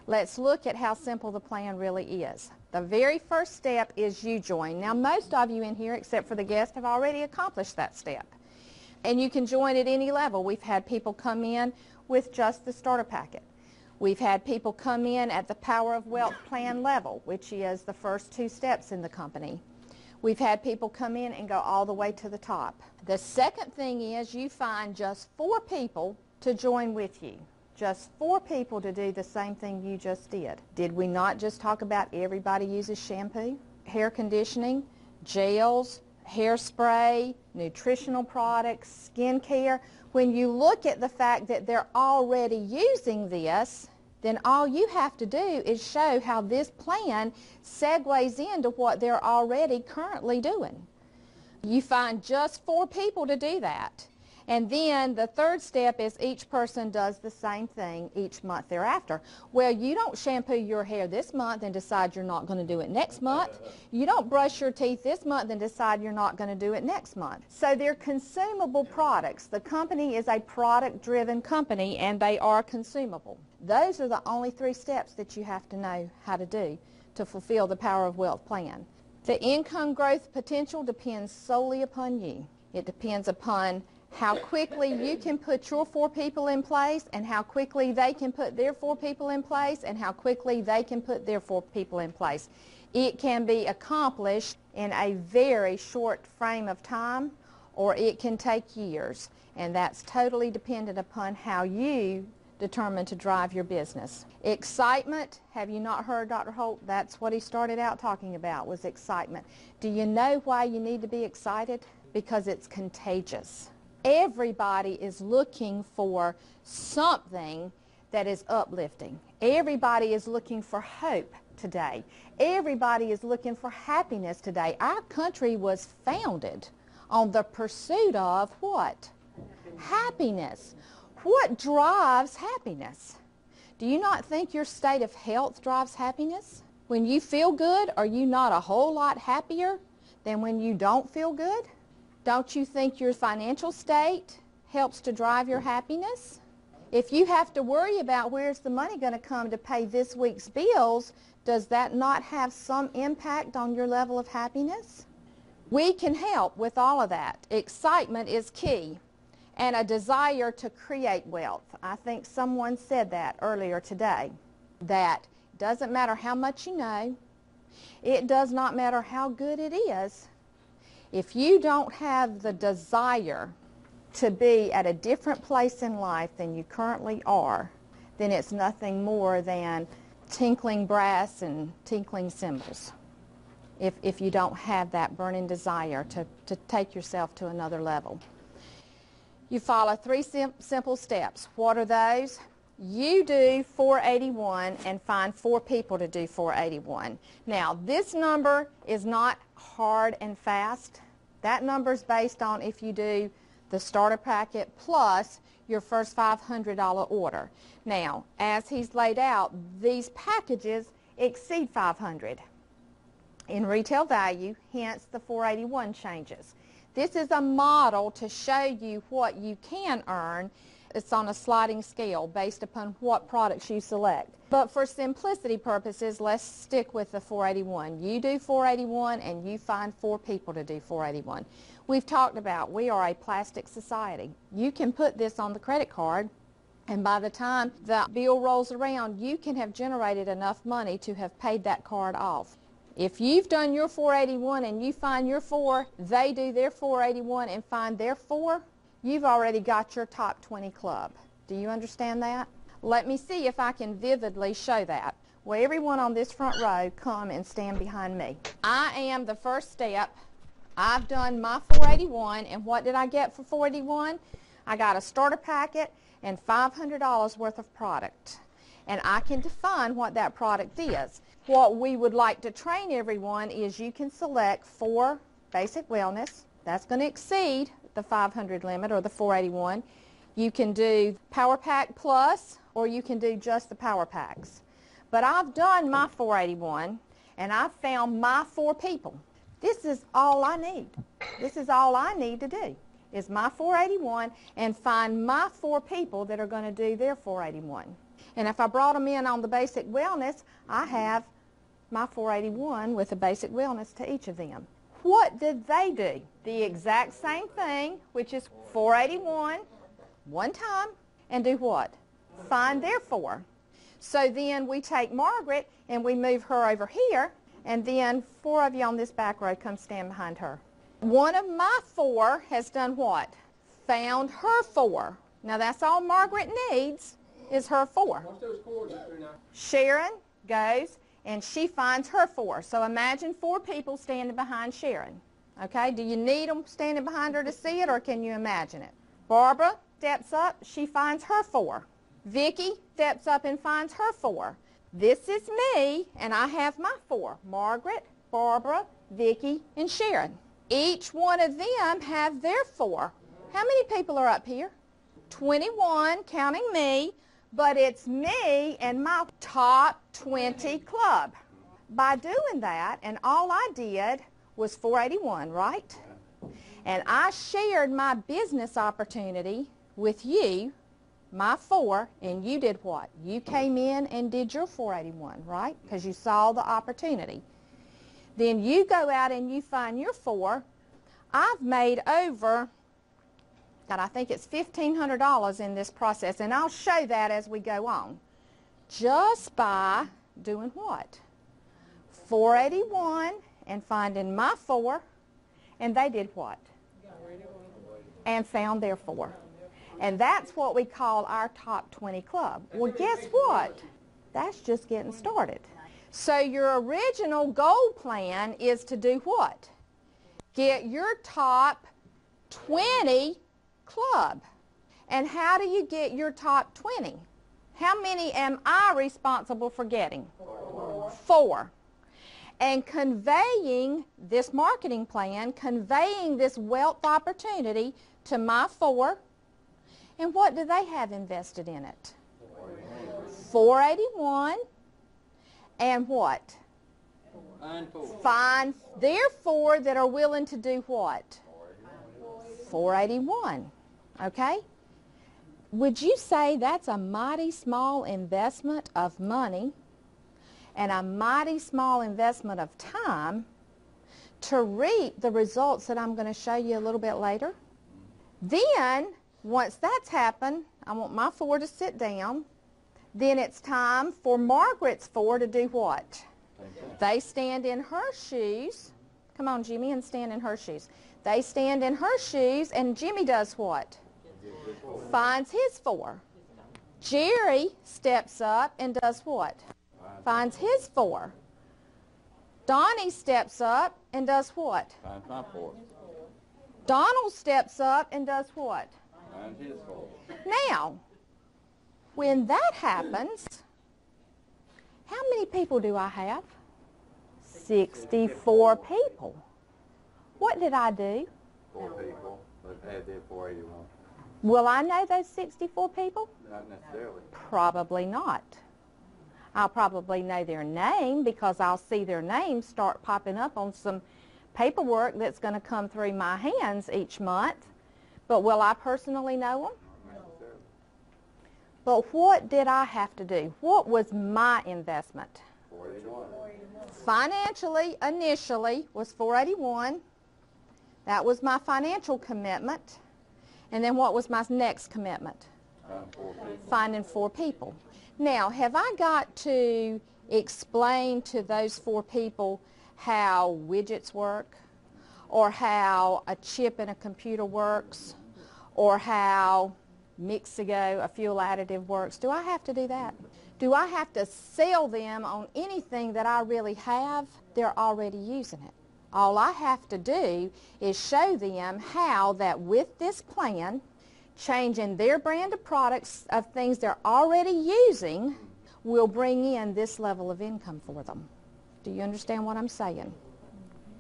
Let's look at how simple the plan really is. The very first step is you join. Now, most of you in here, except for the guest, have already accomplished that step. And you can join at any level. We've had people come in with just the starter packet. We've had people come in at the Power of Wealth plan level, which is the first 2 steps in the company. We've had people come in and go all the way to the top. The second thing is you find just 4 people to join with you. Just 4 people to do the same thing you just did. Did we not just talk about everybody uses shampoo, hair conditioning, gels, hairspray, nutritional products, skin care? When you look at the fact that they're already using this, then all you have to do is show how this plan segues into what they're already currently doing. You find just 4 people to do that. And then the third step is each person does the same thing each month thereafter. Well, you don't shampoo your hair this month and decide you're not going to do it next month. You don't brush your teeth this month and decide you're not going to do it next month. So they're consumable products. The company is a product-driven company, and they are consumable. Those are the only 3 steps that you have to know how to do to fulfill the Power of Wealth plan. The income growth potential depends solely upon you. It depends upon how quickly you can put your 4 people in place, and how quickly they can put their 4 people in place, and how quickly they can put their 4 people in place. It can be accomplished in a very short frame of time, or it can take years, and that's totally dependent upon how you determine to drive your business. Excitement, have you not heard Dr. Holt? That's what he started out talking about, was excitement. Do you know why you need to be excited? Because it's contagious. Everybody is looking for something that is uplifting. Everybody is looking for hope today. Everybody is looking for happiness today. Our country was founded on the pursuit of what? Happiness. What drives happiness? Do you not think your state of health drives happiness? When you feel good, are you not a whole lot happier than when you don't feel good? Don't you think your financial state helps to drive your happiness? If you have to worry about where's the money going to come to pay this week's bills, does that not have some impact on your level of happiness? We can help with all of that. Excitement is key, and a desire to create wealth. I think someone said that earlier today, that it doesn't matter how much you know, it does not matter how good it is. If you don't have the desire to be at a different place in life than you currently are, then it's nothing more than tinkling brass and tinkling cymbals. If you don't have that burning desire to take yourself to another level. You follow 3 simple steps. What are those? You do 481 and find 4 people to do 481. Now, this number is not hard and fast. That number is based on if you do the starter packet plus your first $500 order. Now, as he's laid out, these packages exceed $500 in retail value, hence the 481 changes. This is a model to show you what you can earn. It's on a sliding scale based upon what products you select. But for simplicity purposes, let's stick with the 481. You do 481 and you find 4 people to do 481. We've talked about we are a plastic society. You can put this on the credit card, and by the time the bill rolls around, you can have generated enough money to have paid that card off. If you've done your 481 and you find your 4, they do their 481 and find their 4, you've already got your top 20 club. Do you understand that? Let me see if I can vividly show that. Well, everyone on this front row, come and stand behind me. I am the first step. I've done my 481, and what did I get for 481? I got a starter packet and $500 worth of product. And I can define what that product is. What we would like to train everyone is you can select 4 basic wellness. That's going to exceed the 500 limit or the 481. You can do Power Pack Plus, or you can do just the Power Packs. But I've done my 481 and I've found my 4 people. This is all I need. This is all I need to do is my 481 and find my 4 people that are going to do their 481. And if I brought them in on the basic wellness, I have my 481 with a basic wellness to each of them. What did they do? The exact same thing, which is 481 one time, and do what? Find their 4. So then we take Margaret and we move her over here, and then 4 of you on this back row come stand behind her. One of my 4 has done what? Found her 4. Now that's all Margaret needs is her 4. What's those cords up there now? Sharon goes and she finds her 4. So imagine 4 people standing behind Sharon. Okay, do you need them standing behind her to see it, or can you imagine it? Barbara steps up, she finds her 4. Vicki steps up and finds her 4. This is me, and I have my 4. Margaret, Barbara, Vicki, and Sharon. Each one of them have their 4. How many people are up here? 21, counting me, but it's me and my top 20 club. By doing that, and all I did was 481, right? And I shared my business opportunity with you, my 4, and you did what? You came in and did your 481, right? Because you saw the opportunity. Then you go out and you find your 4. I've made over, God, I think it's $1,500 in this process, and I'll show that as we go on. Just by doing what? 481 and finding my 4, and they did what? And found their 4. And that's what we call our top 20 club. Well, guess what? That's just getting started. So your original goal plan is to do what? Get your top 20 club. And how do you get your top 20? How many am I responsible for getting? 4. And conveying this marketing plan, conveying this wealth opportunity to my 4. And what do they have invested in it? 481. And what? Find their 4 that are willing to do what? 481. Okay? Would you say that's a mighty small investment of money and a mighty small investment of time to reap the results that I'm going to show you a little bit later? Then, once that's happened, I want my 4 to sit down. Then it's time for Margaret's 4 to do what? They stand in her shoes. Come on, Jimmy, and stand in her shoes. They stand in her shoes, and Jimmy does what? Finds his 4. Jerry steps up and does what? Finds his 4. Donnie steps up and does what? Finds my 4. Donald steps up and does what? Finds his 4. Now, when that happens, how many people do I have? 64 people. What did I do? 4 people, but had their 481. Will I know those 64 people? Not necessarily. Probably not. I'll probably know their name because I'll see their names start popping up on some paperwork that's going to come through my hands each month. But will I personally know them? Not necessarily. But what did I have to do? What was my investment? 481. Financially, initially, was 481. That was my financial commitment. And then what was my next commitment? Find 4 people. Finding 4 people. Now, have I got to explain to those 4 people how widgets work, or how a chip in a computer works, or how Mixigo, a fuel additive, works? Do I have to do that? Do I have to sell them on anything that I really have? They're already using it. All I have to do is show them how that with this plan, changing their brand of products of things they're already using will bring in this level of income for them. Do you understand what I'm saying?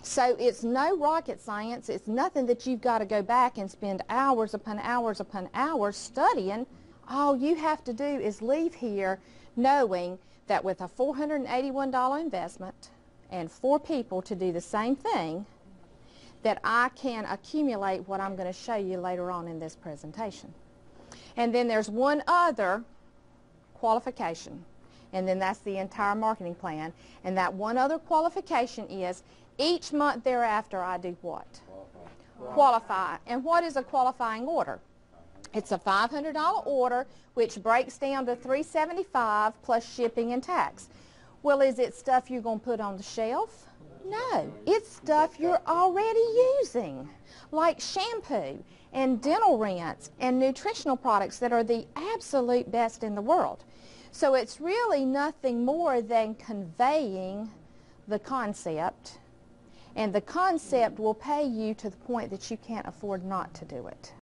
So it's no rocket science. It's nothing that you've got to go back and spend hours upon hours upon hours studying. All you have to do is leave here knowing that with a $481 investment and 4 people to do the same thing, that I can accumulate what I'm going to show you later on in this presentation. And then there's one other qualification. And then that's the entire marketing plan. And that one other qualification is each month thereafter I do what? Qualify. And what is a qualifying order? It's a $500 order which breaks down to $375 plus shipping and tax. Well, is it stuff you're going to put on the shelf? No, it's stuff you're already using, like shampoo and dental rinse and nutritional products that are the absolute best in the world. So it's really nothing more than conveying the concept, and the concept will pay you to the point that you can't afford not to do it.